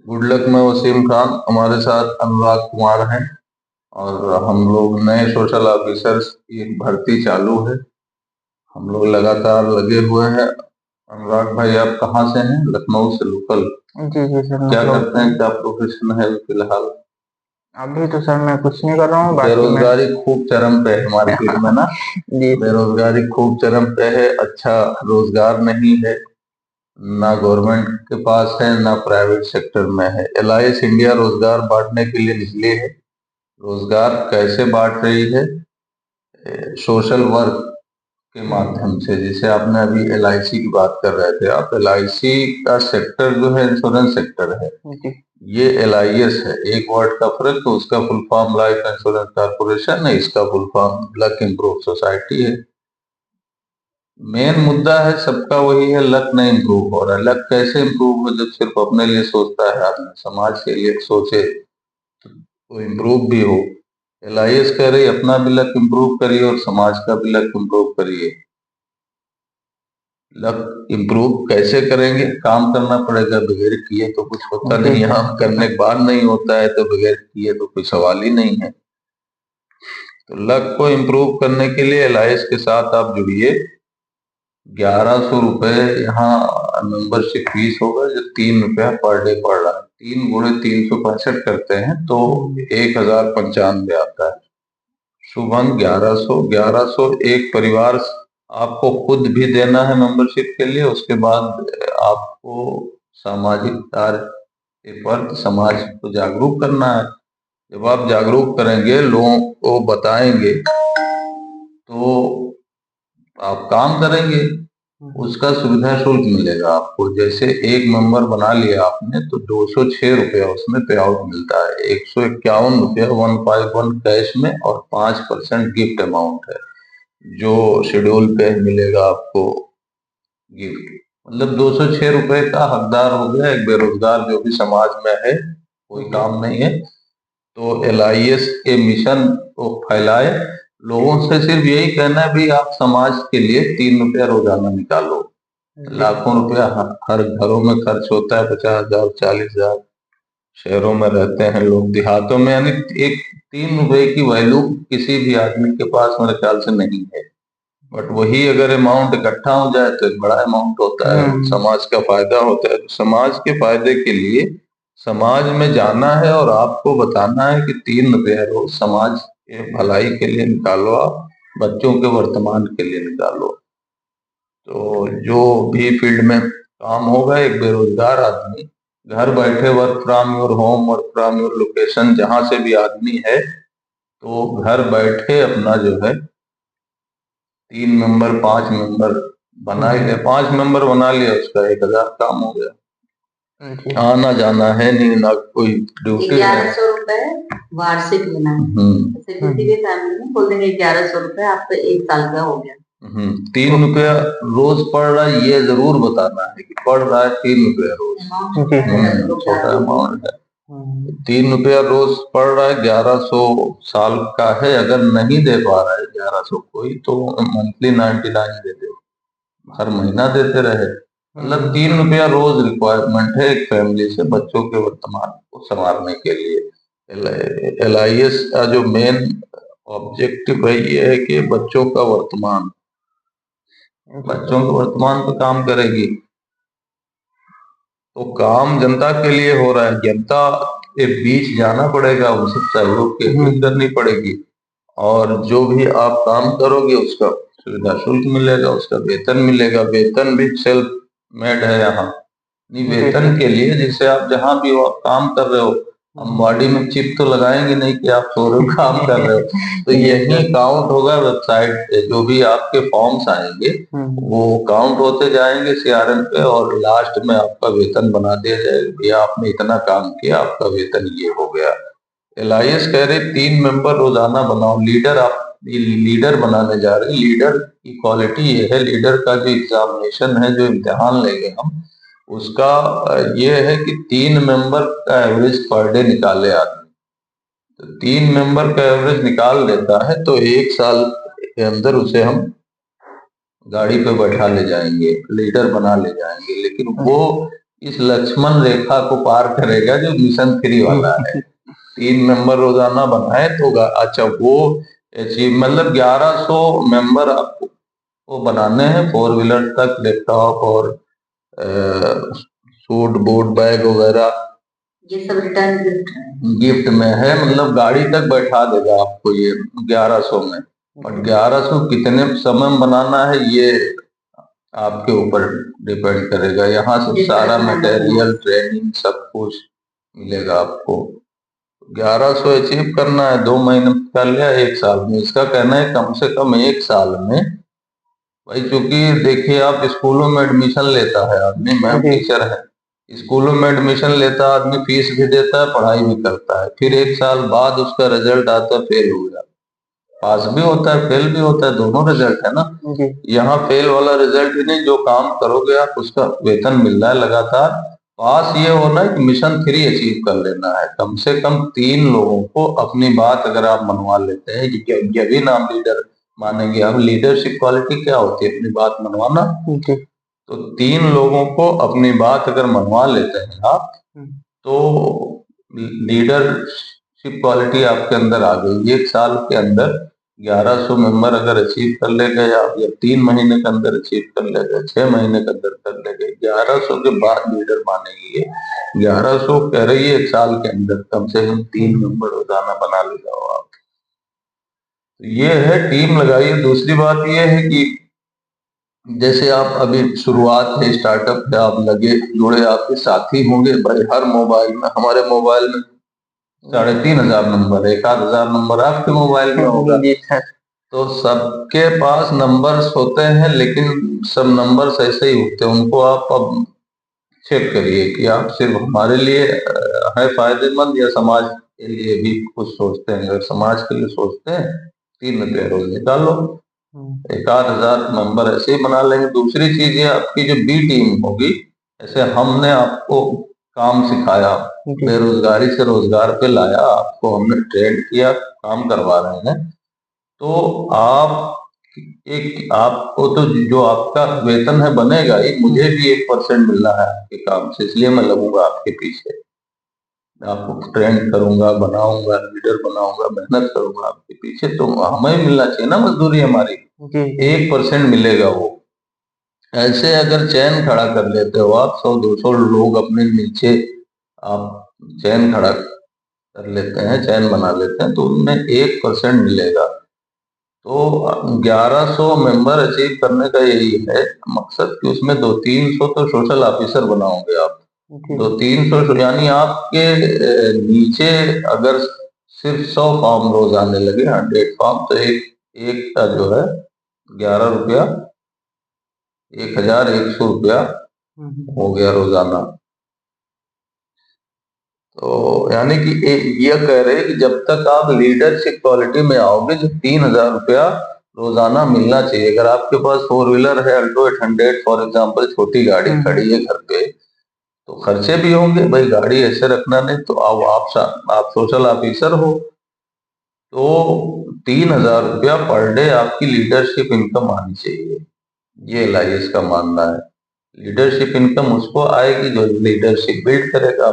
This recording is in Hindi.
गुड लक में वसीम खान। हमारे साथ अनुराग कुमार हैं और हम लोग नए सोशल ऑफिसर्स की भर्ती चालू है। हम लोग लगातार लगे हुए हैं। अनुराग भाई, आप कहाँ से हैं? लखनऊ से लोकल। जी जी सर, क्या मतलब करते हैं, क्या प्रोफेशन है फिलहाल? अभी तो सर मैं कुछ नहीं कर रहा हूँ, बाकी मैं बेरोजगारी खूब चरम पे है मार्केट में ना। जी सर। बेरोजगारी खूब चरम पे है। अच्छा रोजगार नहीं है, ना गवर्नमेंट के पास है ना प्राइवेट सेक्टर में है। एलआईएस इंडिया रोजगार बांटने के लिए निकली है। रोजगार कैसे बांट रही है? सोशल वर्क के माध्यम से। जैसे आपने अभी एलआईसी की बात कर रहे थे, आप एलआईसी का सेक्टर जो है इंश्योरेंस सेक्टर है। जी ये एलआईएस है, एक वर्ड का फर्क। तो उसका full form life insurance corporation है, इसका full form luck improve society है। मेन मुद्दा है सबका वही है, लक नहीं इम्प्रूव हो रहा है। लक कैसे इम्प्रूव हो? जब सिर्फ अपने लिए सोचता है आदमी, समाज के लिए सोचे तो इम्प्रूव भी हो। एलआईएस कह रही अपना भी लक इम्प्रूव करिए और समाज का भी लक इम्प्रूव करिए। लक इम्प्रूव कैसे करेंगे? काम करना पड़ेगा, बगैर किए तो कुछ होता जी नहीं। यहाँ सर। करने के बाद नहीं होता है तो बगैर किए तो कोई सवाल ही नहीं है। तो लक को इम्प्रूव करने के लिए एलआईएस के साथ आप जुड़िए। 1100 रुपये यहाँ मेंबरशिप फीस होगा, जो 3 रुपया पर डे पड़ रहा है। 3 गुणे 365 करते हैं तो 1095 आता है। शुभम 1100 एक परिवार आपको खुद भी देना है मेंबरशिप के लिए। उसके बाद आपको सामाजिक कार्य पर समाज को जागरूक करना है। जब आप जागरूक करेंगे, लोगों को बताएंगे, तो आप काम करेंगे। उसका सुविधा शुल्क मिलेगा आपको। जैसे एक मेंबर बना लिया आपने तो 206 रुपया उसमें पे आउट मिलता है। 151 रुपया 151 कैश में और 5% गिफ्ट अमाउंट है, जो शेड्यूल पे मिलेगा आपको गिफ्ट। मतलब 206 रुपये का हकदार हो गया एक बेरोजगार जो भी समाज में है, कोई काम नहीं है। तो एलआईएस के मिशन को फैलाए। लोगों से सिर्फ यही कहना है भी, आप समाज के लिए 3 रुपया रोजाना निकालो। लाखों रुपया हर घरों में खर्च होता है, 50,000 40,000। शहरों में रहते हैं लोग, देहातों में यानी एक 3 रुपए की वैल्यू किसी भी आदमी के पास मेरे ख्याल से नहीं है। बट वही अगर अमाउंट इकट्ठा हो जाए तो एक बड़ा अमाउंट होता है, समाज का फायदा होता है। तो समाज के फायदे के लिए समाज में जाना है और आपको बताना है कि 3 रुपया रोज समाज के भलाई के लिए निकालो, आप बच्चों के वर्तमान के लिए निकालो। तो जो भी फील्ड में काम होगा, एक बेरोजगार आदमी घर बैठे work from your home, work from your location, जहां से भी आदमी है, तो घर बैठे अपना जो है 3 मेंबर 5 मेंबर बना ही ले। 5 मेंबर बना लिया, उसका 1,000 काम हो गया। आना जाना है नहीं, ना कोई ड्यूटी है। 1100 रुपए वार्षिक लेना है। जैसे किसी भी फैमिली में बोल देंगे 1100 रुपए आपका 1 साल का हो गया। 3 रुपया रोज पड़ रहा है, ये जरूर बताना है कि पड़ रहा है 3 रुपया रोज। छोटा अमाउंट है। 3 रुपया रोज पड़ रहा है, 1100 साल का है। अगर नहीं दे पा रहा है 1100 कोई, तो मंथली 99 दे दे, हर महीना देते रहे। मतलब 3 रुपया रोज रिक्वायरमेंट है एक फैमिली से बच्चों के वर्तमान को संवारने के लिए। एलआईएस का जो मेन ऑब्जेक्टिव है ये है कि बच्चों के वर्तमान पे काम करेगी। तो काम जनता के लिए हो रहा है, जनता के बीच जाना पड़ेगा, उनसे सहयोग की अपील करनी पड़ेगी। और जो भी आप काम करोगे उसका सुविधा शुल्क मिलेगा, उसका वेतन मिलेगा। वेतन भी सेल्फ मेड है यहाँ। नहीं, वेतन के लिए जैसे आप जहाँ भी हो, आप काम कर रहे हो, हम बॉडी में चिप तो लगाएंगे नहीं कि आप सो रहे हो काम कर रहे हो। तो यही काउंट होगा वेबसाइट पे, जो भी आपके फॉर्म्स आएंगे वो काउंट होते जाएंगे सीआरएम पे, और लास्ट में आपका वेतन बना दिया जाएगा, भैया आपने इतना काम किया, आपका वेतन ये हो गया। एलआईएस कह रहे 3 मेंबर रोजाना बनाओ। लीडर आप लीडर बनाने जा रहे हैं। लीडर की क्वालिटी ये है, लीडर का जो एग्जामिनेशन है, जो इम्तिहान लेंगे हम, उसका ये है कि 3 मेंबर का एवरेज पर डे निकाले आदमी। तो 3 मेंबर का एवरेज निकाल लेता है तो 1 साल के अंदर उसे हम गाड़ी पे बैठा ले जाएंगे, लीडर बना ले जाएंगे, लेकिन वो इस लक्ष्मण रेखा को पार करेगा जो मिशन 3 वाला है। 3 मेंबर रोजाना बनाए तो अच्छा वो अचीव, मतलब 1100 मेंबर आपको वो बनाने हैं, 4 व्हीलर तक, लैपटॉप और सूट बूट बैग वगैरह ये सब रिटर्न गिफ्ट में है, मतलब गाड़ी तक बैठा देगा आपको ये 1100 में। बट 1100 कितने समय में बनाना है ये आपके ऊपर डिपेंड करेगा। यहाँ से सारा मटेरियल, ट्रेनिंग, सब कुछ मिलेगा आपको। 1100 अचीव करना है, 2 महीने में कर लिया, 1 साल में। इसका कहना है कम से कम 1 साल में भाई, क्योंकि देखिए आप स्कूलों में एडमिशन लेता है आदमी, मैं टीचर है, स्कूलों में एडमिशन लेता है आदमी, फीस भी देता है, पढ़ाई भी करता है, फिर 1 साल बाद उसका रिजल्ट आता है, फेल हो गया। पास भी होता है, फेल भी होता है, दोनों रिजल्ट है ना। यहाँ फेल वाला रिजल्ट ही नहीं, जो काम करोगे आप उसका वेतन मिल रहा है लगातार। पास ये होना है कि मिशन 3 अचीव कर लेना है। कम से कम 3 लोगों को अपनी बात अगर आप मनवा लेते हैं कि जब नाम लीडर मानेंगे। अब लीडरशिप क्वालिटी क्या होती है? अपनी बात मनवाना। तो 3 लोगों को अपनी बात अगर मनवा लेते हैं आप, तो लीडरशिप क्वालिटी आपके अंदर आ गई। 1 साल के अंदर 1100 मेंबर अगर अचीव कर ले गए आप, या 3 महीने के अंदर अचीव कर ले गए, 6 महीने के अंदर कर ले गए, 1100 के बाद लीडर मानेगी ये। 1100 कह रही है 1 साल के अंदर कम से कम 3 मेंबर रोजाना बना ले जाओ आप। ये है, टीम लगाइए। दूसरी बात ये है कि जैसे आप अभी शुरुआत है, स्टार्टअप है, आप लगे जुड़े, आपके साथी होंगे भाई। हर मोबाइल में, हमारे मोबाइल में 3500 नंबर है, 1000 नंबर आपके मोबाइल में होगा। तो सबके पास नंबर्स होते हैं, लेकिन सब नंबर्स ऐसे ही होते हैं। उनको आप अब चेक करिए कि आप सिर्फ हमारे लिए है फायदेमंद, या समाज के लिए भी कुछ सोचते हैं। अगर समाज के लिए सोचते हैं, 3 रुपया रोज निकालो, 1000 नंबर ऐसे ही बना लेंगे। दूसरी चीज ये, आपकी जो बी टीम होगी, जैसे हमने आपको काम सिखाया, बेरोजगारी से रोजगार पे लाया, आपको हमने ट्रेन किया, काम करवा रहे हैं, तो आप आपको तो जो आपका वेतन है बनेगा ही, मुझे भी 1% मिलना है आपके काम से, इसलिए मैं लगूंगा आपके पीछे। आपको ट्रेन करूंगा, बनाऊंगा, लीडर बनाऊंगा, मेहनत करूंगा आपके पीछे, तो हमें मिलना चाहिए ना मजदूरी हमारी। 1% मिलेगा वो। ऐसे अगर चैन खड़ा कर लेते हो आप, 100-200 लोग अपने नीचे आप चैन खड़ा कर लेते हैं, चैन बना लेते हैं, तो उनमें 1% मिलेगा। तो 1100 मेंबर अचीव करने का यही है मकसद कि उसमें 200-300 तो सोशल ऑफिसर बनाओगे आप। 200-300 यानी आपके नीचे अगर सिर्फ 100 फॉर्म रोज आने लगे, 100 फॉर्म, तो एक का जो है 11 रुपया, 1100 रुपया हो गया रोजाना। तो यानी कि ये कह रहे हैं कि जब तक आप लीडरशिप क्वालिटी में आओगे, जो 3000 रुपया रोजाना मिलना चाहिए। अगर आपके पास 4 व्हीलर है, अल्टो 800 फॉर एग्जांपल, छोटी गाड़ी खड़ी है घर पे, तो खर्चे भी होंगे भाई, गाड़ी ऐसे रखना नहीं। तो आप सोशल ऑफिसर हो, तो 3000 रुपया पर डे आपकी लीडरशिप इनकम आनी चाहिए। ये LIS का मानना है। लीडरशिप इनकम उसको आएगी जो लीडरशिप बिल्ड करेगा।